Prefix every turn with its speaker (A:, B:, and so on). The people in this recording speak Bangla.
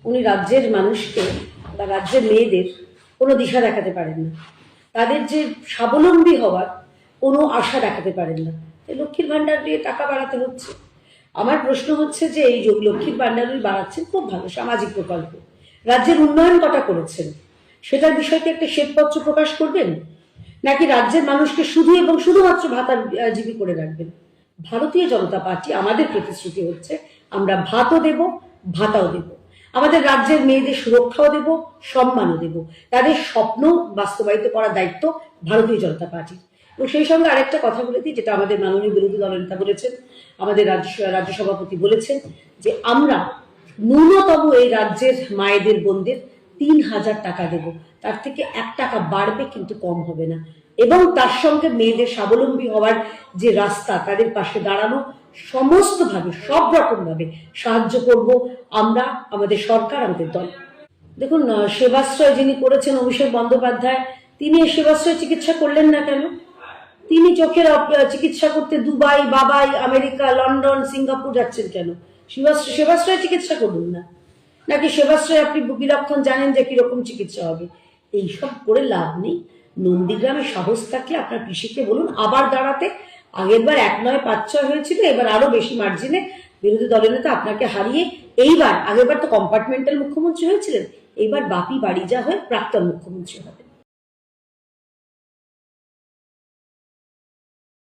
A: উনি রাজ্যের মানুষকে বা রাজ্যের মেয়েদের কোনো দিশা দেখাতে পারেন না, তাদের যে স্বাবলম্বী হওয়ার কোনো আশা দেখাতে পারেন না। লক্ষ্মীর ভাণ্ডার দিয়ে টাকা বাড়াতে হচ্ছে। আমার প্রশ্ন হচ্ছে যে এই লক্ষ্মীর ভাণ্ডার বাড়াচ্ছেন, খুব ভালো সামাজিক প্রকল্প, রাজ্যের উন্নয়ন কটা করেছেন সেটার বিষয়টি একটা শ্বেতপত্র প্রকাশ করবেন, নাকি রাজ্যের মানুষকে শুধু এবং শুধুমাত্র ভাতাজীবী করে রাখবেন? ভারতীয় জনতা পার্টি আমাদের প্রতিশ্রুতি হচ্ছে আমরা ভাতও দেব, ভাতাও দেব, আমাদের রাজ্যের মেয়েদের সুরক্ষাও দেব, সম্মানও দেব, তাদের স্বপ্ন বাস্তবায়িত করার দায়িত্ব ভারতীয় জনতা পার্টির। এবং সেই সঙ্গে আরেকটা কথা বলে দিই, যেটা আমাদের মাননীয় বিরোধী দলনেতা বলেছেন, আমাদের রাজ্য সভাপতি বলেছেন, যে আমরা ন্যূনতম এই রাজ্যের মায়েদের বোনদের ৩,০০০ টাকা দেব, তার থেকে ১ টাকা বাড়বে, কিন্তু কম হবে না। এবং তার সঙ্গে মেয়েদের স্বাবলম্বী হওয়ার যে রাস্তা, তাদের পাশে দাঁড়ানো, সমস্তভাবে সব রকম ভাবে সাহায্য করব আমরা, আমাদের সরকার, আমাদের দল। দেখুন, সেবাশ্রয় যিনি করেছেন অভিষেক বন্দ্যোপাধ্যায়, তিনি এই সেবাশ্রয় চিকিৎসা করলেন না কেন? তিনি চোখের চিকিৎসা করতে দুবাই, বাবাই, আমেরিকা, লন্ডন, সিঙ্গাপুর যাচ্ছেন কেন? সেবাশ্রয় চিকিৎসা করুন না। নাকি সেবাশ্রয় আপনি বিলক্ষণ জানেন যে কিরকম চিকিৎসা হবে? এইসব করে লাভ নেই। নন্দীগ্রামে সাহস থাকলে আপনার পিসিকে বলুন আবার দাঁড়াতে। আগের বার ১ নয় ৫-৬ হয়েছিল, এবার আরো বেশি মার্জিনে বিরোধী দলনেতা আপনাকে হারিয়ে, এইবার, আগের বার তো কম্পার্টমেন্টাল মুখ্যমন্ত্রী হয়েছিলেন, এইবার বাপি বাড়ি যা হয়ে প্রাক্তন মুখ্যমন্ত্রী হবে।